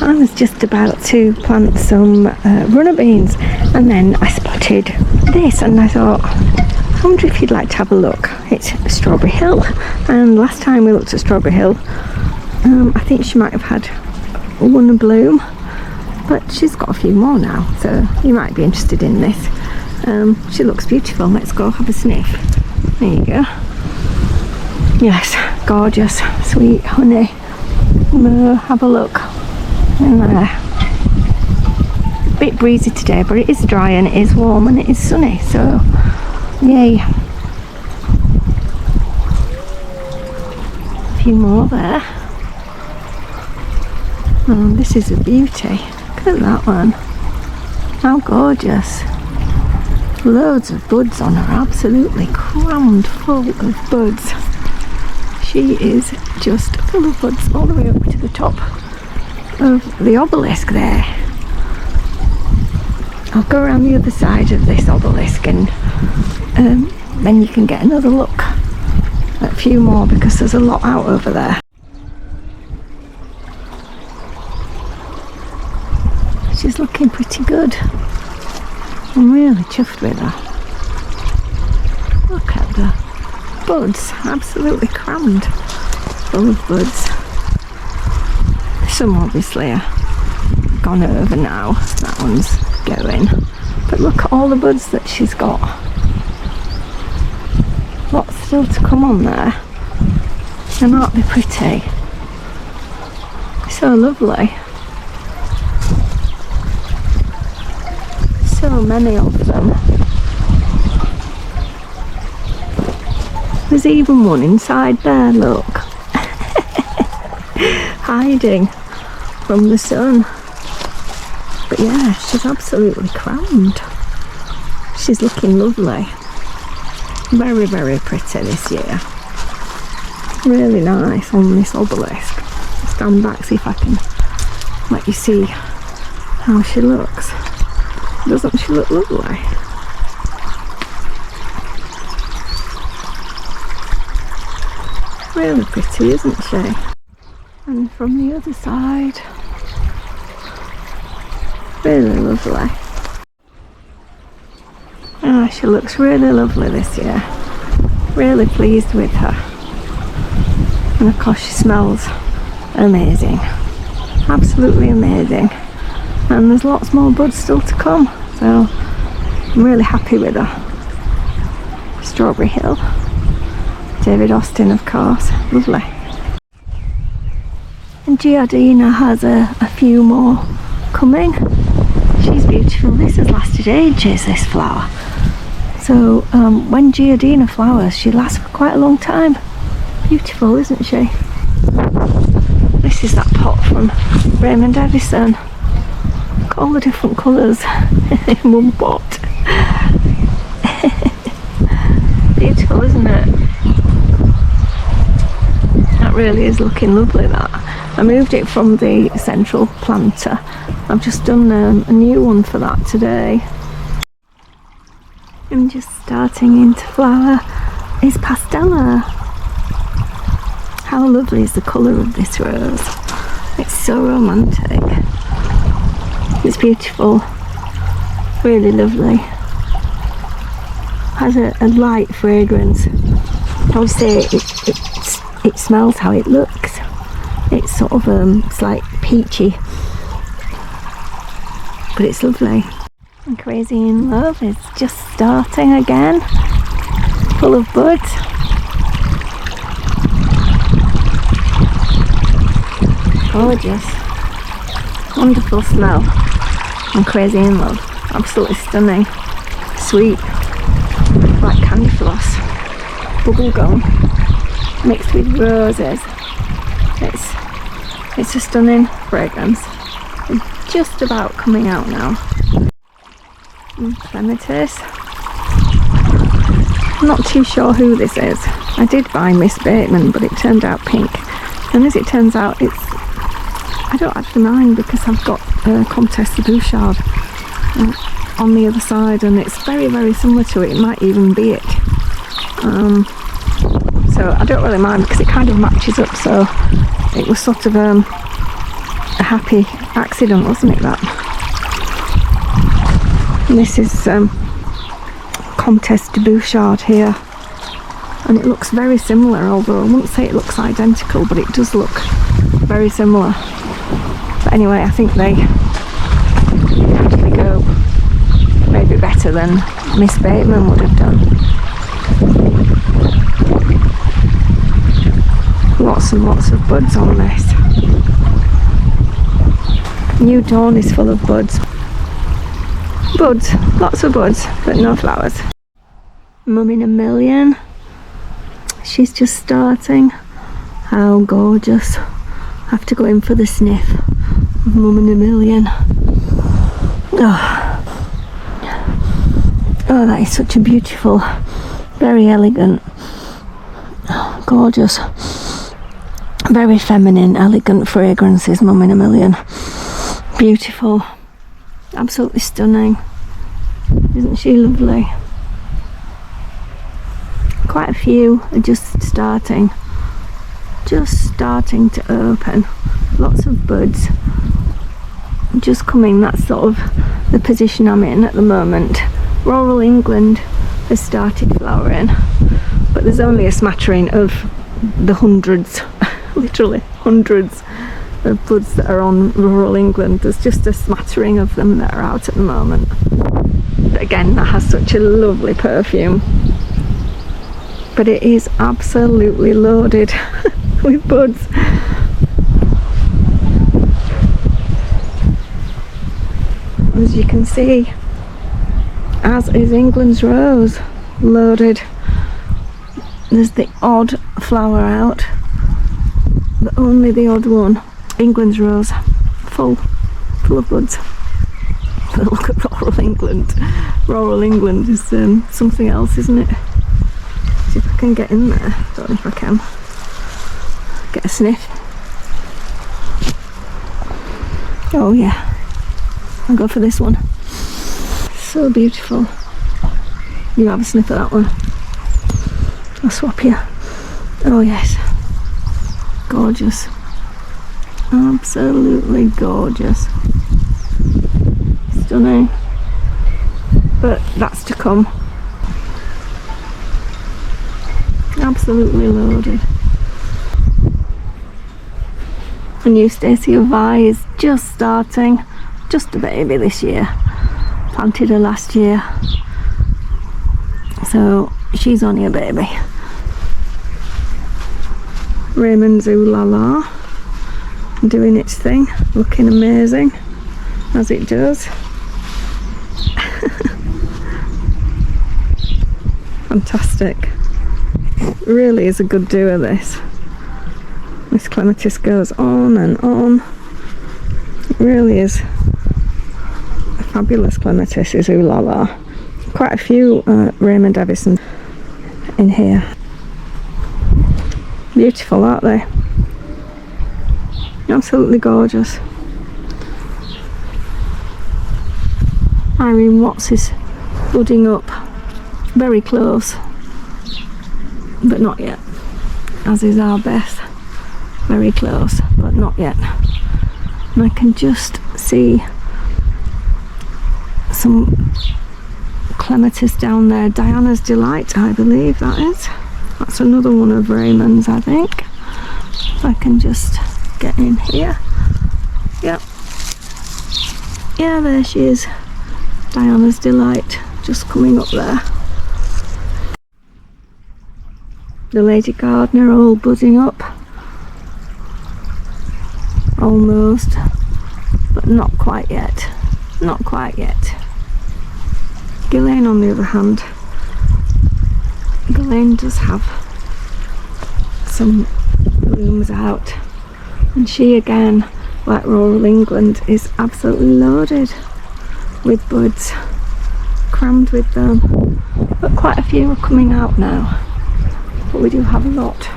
I was just about to plant some runner beans, and then I spotted this and I thought, I wonder if you'd like to have a look. It's Strawberry Hill, and last time we looked at Strawberry Hill, I think she might have had one bloom, but she's got a few more now, so you might be interested in this. She looks beautiful. Let's go have a sniff. There you go. Yes, gorgeous, sweet honey. Have a look in there. A bit breezy today, but it is dry and it is warm and it is sunny, so yay. A few more there. Oh, this is a beauty. Look at that one. How gorgeous. Loads of buds on her, absolutely crammed full of buds. She is just full of buds all the way up to the top of the obelisk there. I'll go around the other side of this obelisk and then you can get another look at a few more, because there's a lot out over there. She's looking pretty good. I'm really chuffed with her. Look at the buds, absolutely crammed full of buds. Some obviously are gone over now, that one's going, but look at all the buds that she's got. Lots still to come on there, and aren't they pretty? So lovely. So many of them. There's even one inside there, look. Hiding from the sun. But yeah, she's absolutely crammed. She's looking lovely. Very, very pretty this year. Really nice on this obelisk. Stand back, see if I can let you see how she looks. Doesn't she look lovely? Really pretty, isn't she? And from the other side, really lovely. Ah, she looks really lovely this year. Really pleased with her. And of course she smells amazing. Absolutely amazing. And there's lots more buds still to come, so I'm really happy with her. Strawberry Hill. David Austin, of course. Lovely. And Giardina has a few more coming. She's beautiful. This has lasted ages, this flower. So when Giardina flowers, she lasts for quite a long time. Beautiful, isn't she? This is that pot from Raymond Evison. Look at all the different colours in one pot. Beautiful, isn't it? That really is looking lovely, that. I moved it from the central planter. I've just done a new one for that today. And just starting into flower is Pastella. How lovely is the colour of this rose? It's so romantic. It's beautiful. Really lovely. Has a light fragrance. I would say it smells how it looks. It's sort of it's like peachy, but it's lovely. And Crazy in Love is just starting again, full of buds. Gorgeous, wonderful smell. And Crazy in Love, absolutely stunning, sweet, like candy floss, bubble gum mixed with roses. It's a stunning fragrance. It's just about coming out now. And Clematis. I'm not too sure who this is. I did buy Miss Bateman, but it turned out pink. And as it turns out, I don't actually mind, because I've got Comtesse de Bouchard on the other side, and it's very, very similar to it. It might even be it. So I don't really mind, because it kind of matches up. So it was sort of a happy accident, wasn't it, that? And this is Comtesse de Bouchard here, and it looks very similar, although I wouldn't say it looks identical, but it does look very similar. But anyway, I think they actually go maybe better than Miss Bateman would have done. Lots and lots of buds on this. New Dawn is full of buds. Buds, lots of buds, but no flowers. Mum in a Million. She's just starting. How gorgeous. Have to go in for the sniff of Mum in a Million. Oh, that is such a beautiful, very elegant, gorgeous, very feminine, elegant fragrances, Mum in a Million. Beautiful, absolutely stunning. Isn't she lovely? Quite a few are just starting to open. Lots of buds just coming. That's sort of the position I'm in at the moment. Rural England has started flowering, but there's only a smattering of the hundreds, literally hundreds of buds that are on Rural England. There's just a smattering of them that are out at the moment. But again, that has such a lovely perfume. But it is absolutely loaded with buds. As you can see, as is England's Rose, loaded. There's the odd flower out, but only the odd one. England's Rose, full of buds. But look at Rural England. Rural England is something else, isn't it? See if I can get in there. Don't know if I can. Get a sniff. Oh yeah, I'll go for this one. So beautiful. You have a sniff of that one. I'll swap you. Oh yes. Gorgeous. Absolutely gorgeous. Stunning. But that's to come. Absolutely loaded. A new Stacia Vi is just starting. Just a baby this year. Planted her last year. So she's only a baby. Raymond's Ooh La La doing its thing, looking amazing as it does. Fantastic. Really is a good doer, this. This Clematis goes on and on. It really is a fabulous Clematis, is Ooh La La. Quite a few Raymond Evison in here. Beautiful, aren't they? Absolutely gorgeous. Irene Watts is budding up very close, but not yet. As is our Beth, very close, but not yet. And I can just see some Clematis down there. Diana's Delight, I believe that is. That's another one of Raymond's, I think. If I can just get in here. Yep. Yeah, there she is. Diana's Delight, just coming up there. The Lady Gardener all budding up. Almost. But not quite yet. Not quite yet. Ghislaine, on the other hand, Ghislaine does have some blooms out, and she again, like Rural England, is absolutely loaded with buds, crammed with them. But quite a few are coming out now, but we do have a lot,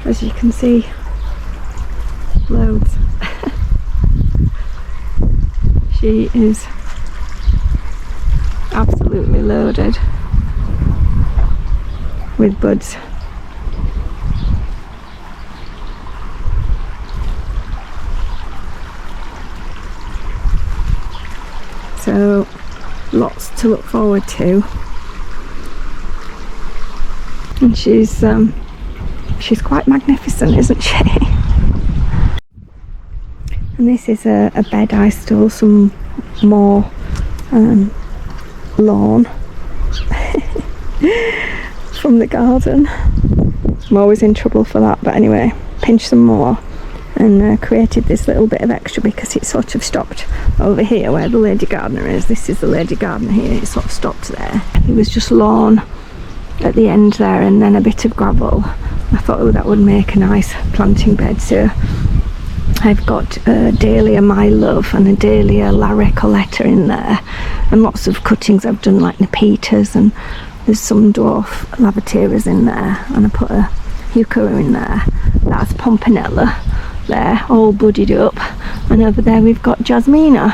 as you can see. Loads. She is absolutely loaded with buds. lots to look forward to. And she's quite magnificent, isn't she? And this is a bed I stole some more lawn from the garden. I'm always in trouble for that, but anyway, pinched some more and created this little bit of extra because it sort of stopped over here where the lady gardener is. This is the lady gardener here. It sort of stopped there. It was just lawn at the end there and then a bit of gravel. I thought, oh, that would make a nice planting bed. So I've got Dahlia My Love and a Dahlia La Recoleta in there, and lots of cuttings I've done, like Nepetas, and there's some dwarf lavateras in there, and I put a heuchera in there. That's Pomponella there, all budded up, and over there we've got Jasmina.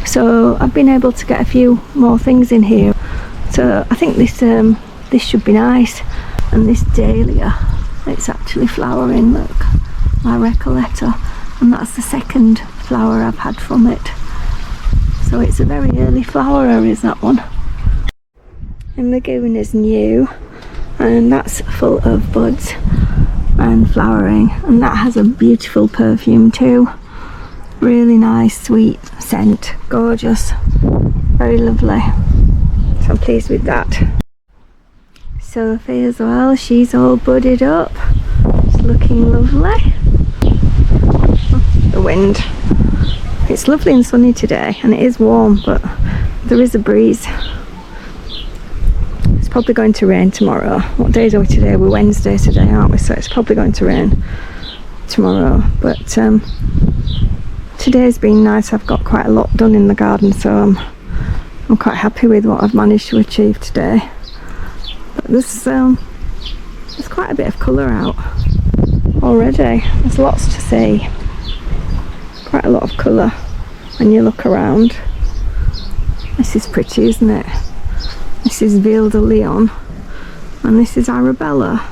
So I've been able to get a few more things in here, so I think this should be nice. And this Dahlia, it's actually flowering, look, La Recoleta, and that's the second flower I've had from it. So it's a very early flowerer, is that one. And Lagoon is new, and that's full of buds and flowering, and that has a beautiful perfume too. Really nice, sweet scent, gorgeous, very lovely. So I'm pleased with that. Sophie as well, she's all budded up. It's looking lovely. The wind. It's lovely and sunny today, and it is warm, but there is a breeze. It's probably going to rain tomorrow. What days are we today? We're Wednesday today, aren't we? So it's probably going to rain tomorrow. But today's been nice. I've got quite a lot done in the garden, so I'm quite happy with what I've managed to achieve today. But there's quite a bit of colour out already. There's lots to see. Quite a lot of colour when you look around. This is pretty, isn't it? This is Ville de Leon, and this is Arabella.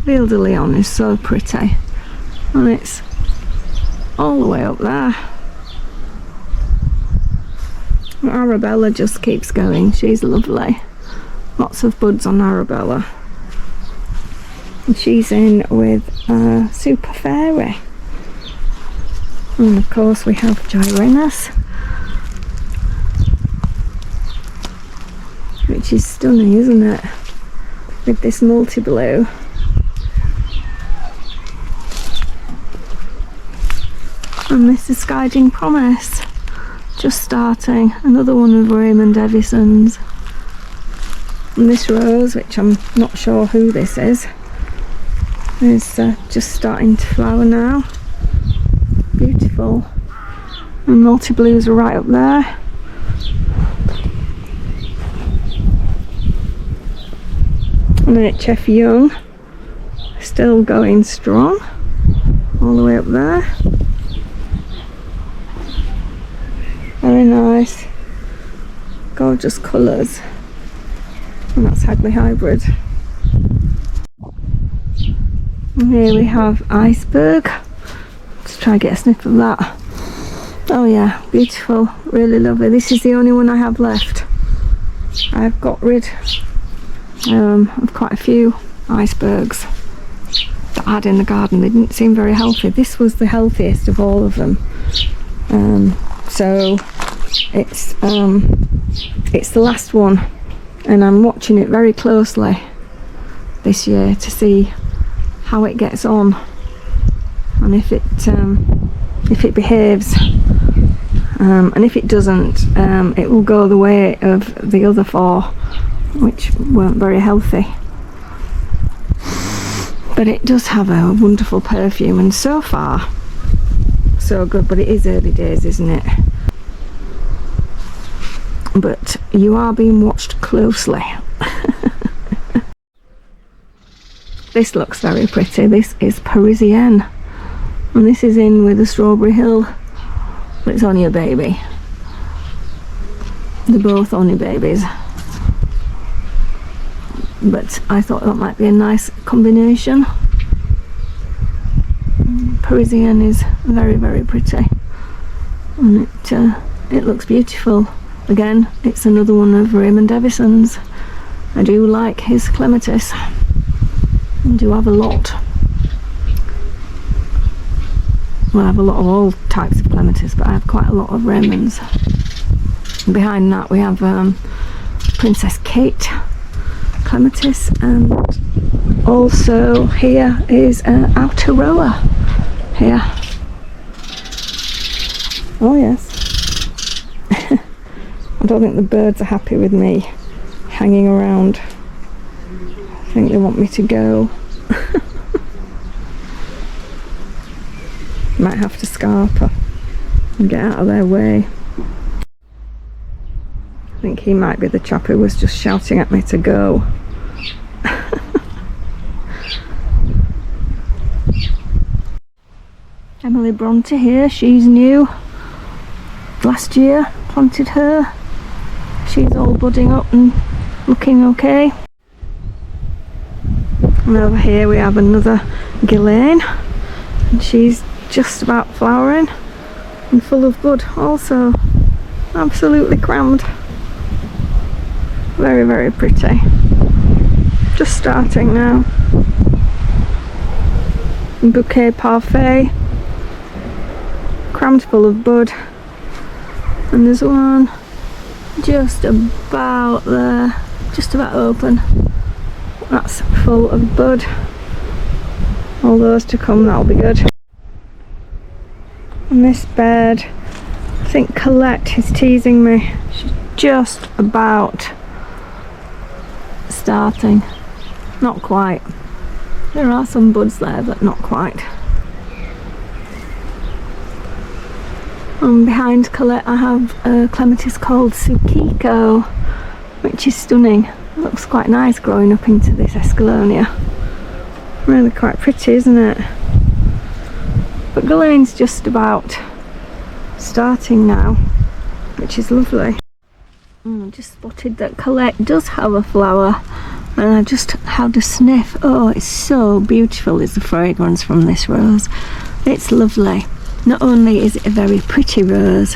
Ville de Leon is so pretty, and it's all the way up there. And Arabella just keeps going. She's lovely. Lots of buds on Arabella. And she's in with Super Fairy. And of course we have Gyrinus, which is stunning, isn't it? With this multi-blue. And this is Guiding Promise, just starting. Another one of Raymond Evison's. And this rose, which I'm not sure who this is just starting to flower now. Beautiful. And multi-blues are right up there. And HF Young, still going strong, all the way up there. Very nice, gorgeous colours. And that's Hagley Hybrid. And here we have Iceberg. Let's try and get a sniff of that. Oh yeah, beautiful, really lovely. This is the only one I have left. I've got rid of quite a few icebergs that I had in the garden. They didn't seem very healthy. This was the healthiest of all of them. So it's the last one, and I'm watching it very closely this year to see how it gets on, and if it behaves, and if it doesn't, it will go the way of the other four, which weren't very healthy. But it does have a wonderful perfume, and so far so good. But it is early days, isn't it? But you are being watched closely. This looks very pretty. This is Parisienne, and this is in with a Strawberry Hill, but it's only a baby. They're both only babies, but I thought that might be a nice combination. Parisienne is very, very pretty, and it looks beautiful. Again, it's another one of Raymond Evison's. I do like his Clematis. I do have a lot. Well, I have a lot of all types of Clematis, but I have quite a lot of Raymond's. And behind that we have Princess Kate Clematis, and also here is Outer Rower here. Oh yes. I don't think the birds are happy with me hanging around. I think they want me to go. Might have to scarper and get out of their way. I think he might be the chap who was just shouting at me to go. Emily Bronte here, she's new. Last year planted her. She's all budding up and looking okay. And over here we have another Ghislaine, and she's just about flowering and full of bud also. Absolutely crammed. Very, very pretty. Just starting now. Bouquet Parfait, crammed full of bud. And there's one just about there, just about open. That's full of bud. All those to come, that'll be good. And this bed, I think Colette is teasing me. She's just about starting. Not quite. There are some buds there, but not quite. And behind Colette I have a Clematis called Sukiko, which is stunning. Looks quite nice growing up into this Escallonia. Really quite pretty, isn't it? But Ghislaine's just about starting now, which is lovely. I just spotted that Colette does have a flower, and I just had a sniff. Oh, it's so beautiful is the fragrance from this rose. It's lovely. Not only is it a very pretty rose,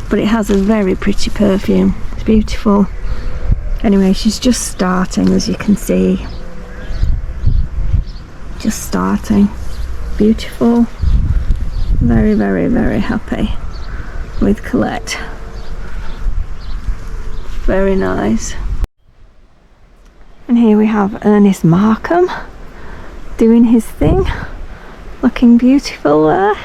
but it has a very pretty perfume. It's beautiful. Anyway, she's just starting, as you can see. Just starting. Beautiful. Very, very, very happy with Colette. Very nice. And here we have Ernest Markham doing his thing. Looking beautiful there.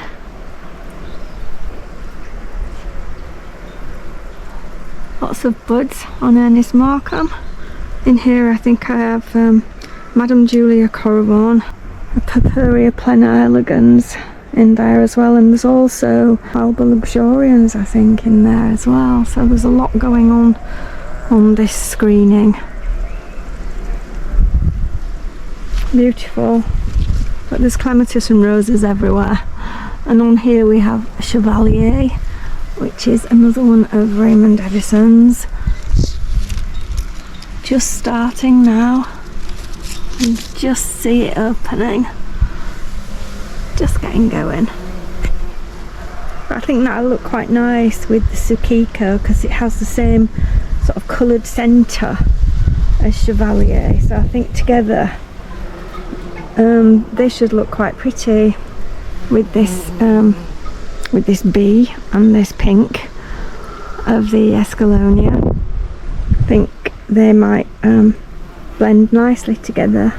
Lots of buds on Ernest Markham. In here I think I have Madame Julia Corrigan, a Purpurea plena elegans in there as well, and there's also Alba luxurians I think in there as well, so there's a lot going on this screening. Beautiful, but there's Clematis and roses everywhere. And on here we have Chevalier, which is another one of Raymond Evison's. Just starting now. You just see it opening. Just getting going. But I think that'll look quite nice with the Sukiko because it has the same sort of coloured centre as Chevalier. So I think together they should look quite pretty with this bee and this pink of the Escallonia. I think they might blend nicely together.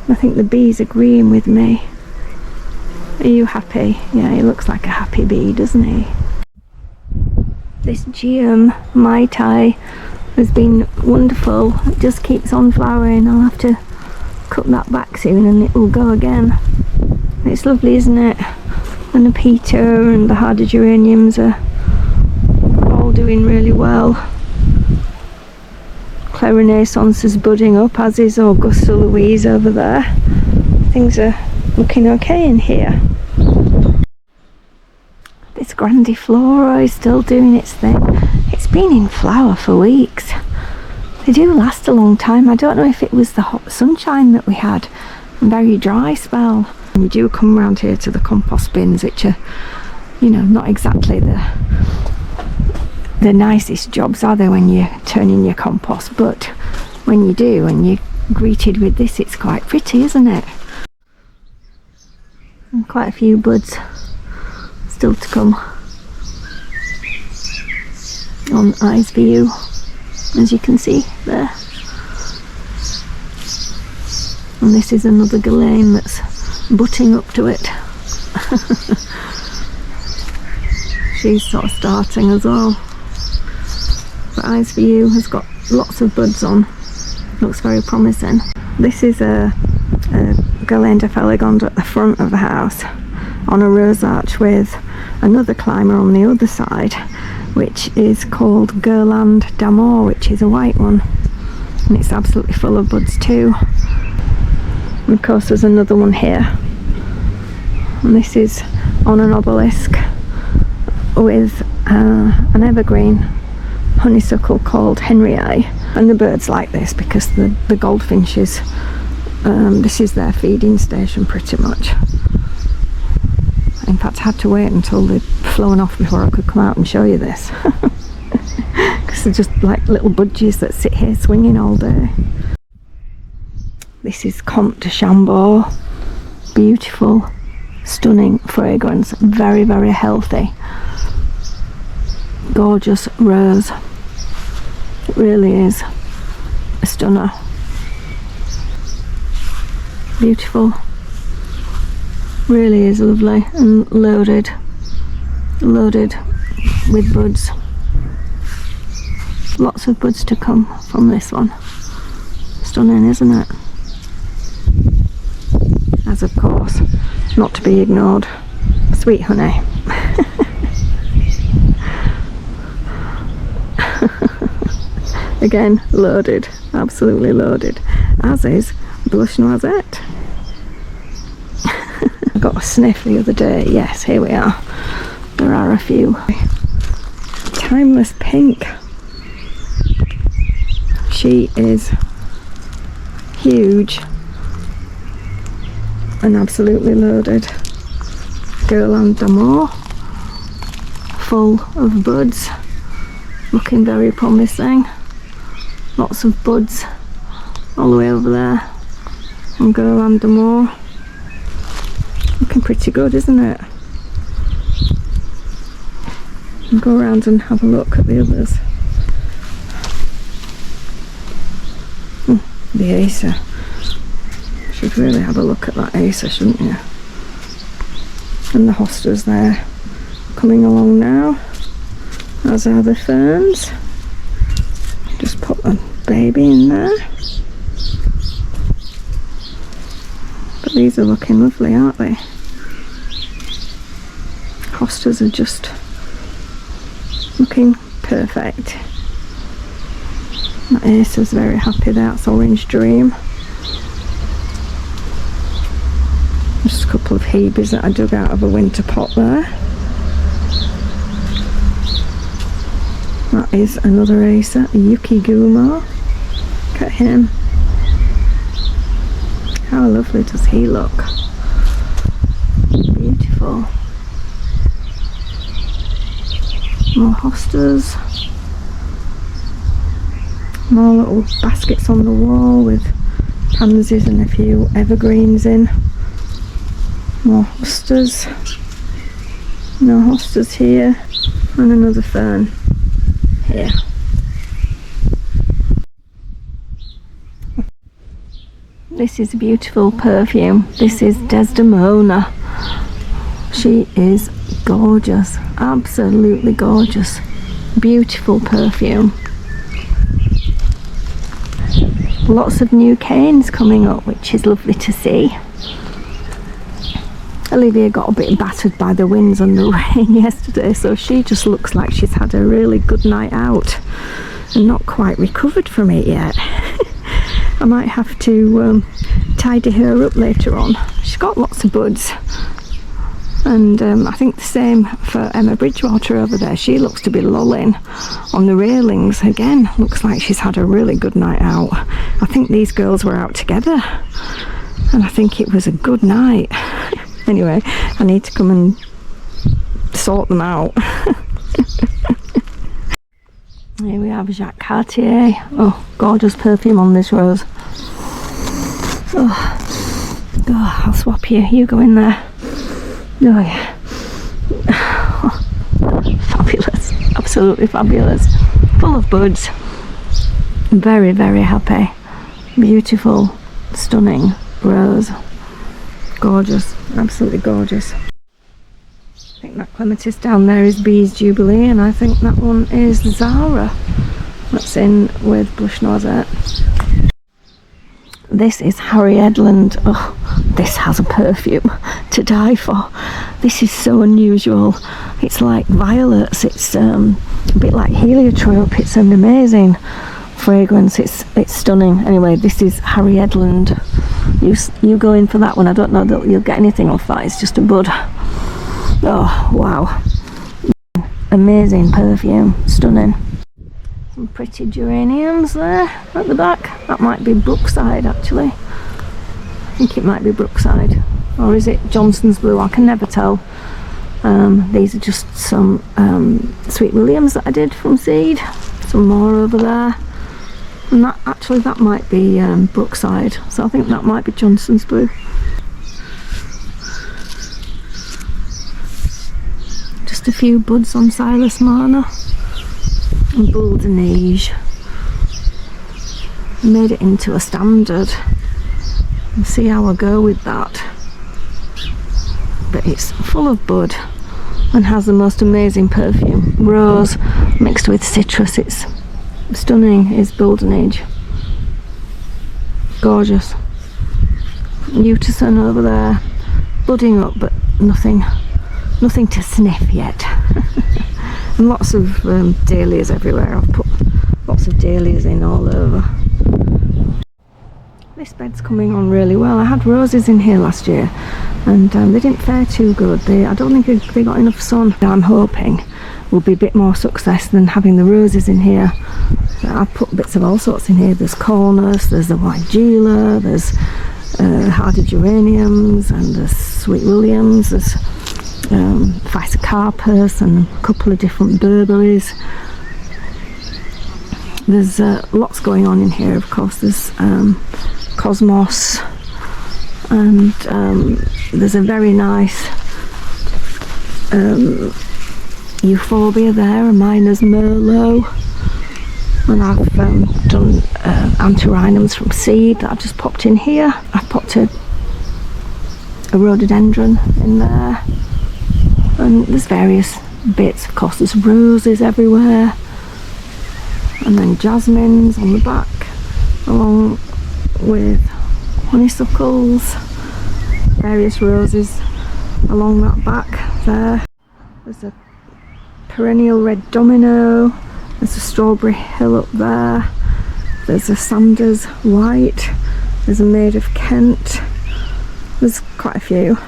I think the bee's agreeing with me. Are you happy? Yeah, he looks like a happy bee, doesn't he? This Geum Mai Tai has been wonderful. It just keeps on flowering. I'll have to cut that back soon and it will go again. It's lovely, isn't it? And the Peter and the harder geraniums are all doing really well. Claire Renaissance is budding up, as is Augusta Louise over there. Things are looking okay in here. This Grandiflora is still doing its thing. It's been in flower for weeks. They do last a long time. I don't know if it was the hot sunshine that we had, a very dry spell. We do come around here to the compost bins, which are, you know, not exactly the the nicest jobs, are they, when you're turning your compost? But when you do, and you're greeted with this, it's quite pretty, isn't it? And quite a few buds still to come on Eyes for You, as you can see there. And this is another galane that's butting up to it. She's sort of starting as well. But Eyes for You has got lots of buds on. Looks very promising. This is a Galane de Feligonde at the front of the house on a rose arch with another climber on the other side, which is called Guirlande d'Amour, which is a white one, and it's absolutely full of buds too. And of course there's another one here, and this is on an obelisk with an evergreen honeysuckle called Henriae. And the birds like this because the goldfinches, this is their feeding station pretty much. In fact, I had to wait until they'd flown off before I could come out and show you this. Because they're just like little budgies that sit here swinging all day. This is Comte de Chambord. Beautiful, stunning fragrance, very, very healthy. Gorgeous rose. It really is a stunner. Beautiful. Really is lovely, and loaded with buds. Lots of buds to come from this one. Stunning, isn't it? As of course, not to be ignored, Sweet Honey. Again, loaded, absolutely loaded, as is Blush Noisette. I got a sniff the other day. Yes, here we are. There are a few. Timeless Pink. She is huge and absolutely loaded. Guirlande d'Amour, full of buds, looking very promising. Lots of buds all the way over there. And Guirlande d'Amour, looking pretty good, isn't it? I'll go around and have a look at the others. The Acer. Should really have a look at that Acer, shouldn't you? And the hostas there, coming along now, as are the ferns. Just put a baby in there. But these are looking lovely, aren't they? Hostas are just looking perfect. That Acer's very happy, that's Orange Dream. Just a couple of Hebes that I dug out of a winter pot there. That is another Acer, Yuki Gumo. Look at him. How lovely does he look? Beautiful. More hostas. More little baskets on the wall with pansies and a few evergreens in. More hostas. No hostas here. And another fern here. This is a beautiful perfume. This is Desdemona. She is gorgeous, absolutely gorgeous. Beautiful perfume. Lots of new canes coming up, which is lovely to see. Olivia got a bit battered by the winds and the rain yesterday, so she just looks like she's had a really good night out and not quite recovered from it yet. I might have to tidy her up later on. She's got lots of buds, and I think the same for Emma Bridgewater over there. She looks to be lolling on the railings again. Looks like she's had a really good night out. I think these girls were out together, and I think it was a good night. Anyway, I need to come and sort them out. Here we have Jacques Cartier. Oh, gorgeous perfume on this rose. Oh, I'll swap you. You go in there. Oh yeah. Fabulous. Absolutely fabulous. Full of buds. Very, very happy. Beautiful, stunning rose. Gorgeous. Absolutely gorgeous. I think that Clematis down there is Bee's Jubilee, and I think that one is Zara. That's in with Blush Noisette. This is Harry Edland. Oh, this has a perfume to die for. This is so unusual. It's like violets. It's a bit like heliotrope. It's an amazing fragrance. It's stunning. Anyway, this is Harry Edland. You go in for that one. I don't know that you'll get anything off that. It's just a bud. Oh wow, amazing perfume, stunning. Some pretty geraniums there at the back. That might be Brookside actually. I think it might be Brookside, or is it Johnson's Blue? I can never tell. These are just some Sweet Williams that I did from seed. Some more over there, and that might be Brookside, so I think that might be Johnson's Blue. Just a few buds on Silas Marner and Bouldenage. Made it into a standard. We'll see how I go with that. But it's full of bud and has the most amazing perfume. Rose mixed with citrus. It's stunning. It's Bouldenage. Gorgeous. Newton over there, budding up, but nothing to sniff yet. And lots of dahlias everywhere. I've put lots of dahlias in all over. This bed's coming on really well. I had roses in here last year and they didn't fare too good. I don't think they got enough sun. I'm hoping will be a bit more success than having the roses in here. I've put bits of all sorts in here. There's cornus, there's the white Gila, there's hardy geraniums, and there's Sweet Williams, there's Physocarpus and a couple of different Burberrys. There's lots going on in here, of course. There's Cosmos, and there's a very nice Euphorbia there, a Miner's Merlot, and I've done Antirrhinums from seed that I've just popped in here. I've popped a rhododendron in there, and there's various bits. Of course, there's roses everywhere, and then jasmines on the back, along with honeysuckles, various roses along that back there. There's a perennial red domino, there's a strawberry hill up there, there's a Sanders white, there's a Maid of Kent, there's quite a few.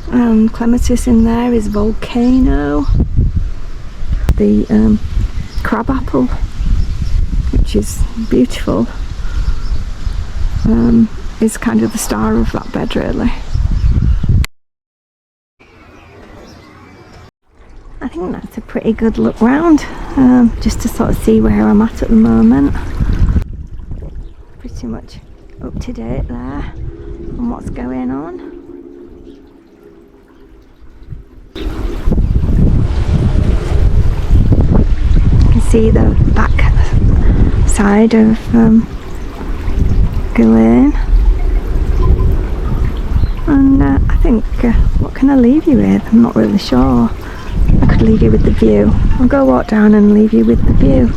And Clematis in there is Volcano, the crab apple, which is beautiful, is kind of the star of that bed really. I think that's a pretty good look round, just to sort of see where I'm at the moment. Pretty much up to date there on what's going on. You can see the back side of Guerlain, and I think what can I leave you with? I'm not really sure. I could leave you with the view. I'll go walk down and leave you with the view.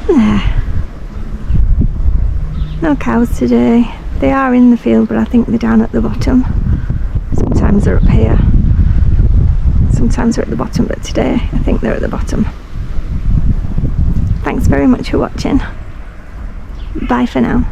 There. No cows today. They are in the field, but I think they're down at the bottom. Sometimes they're up here. Sometimes they're at the bottom, but today I think they're at the bottom. Thanks very much for watching. Bye for now.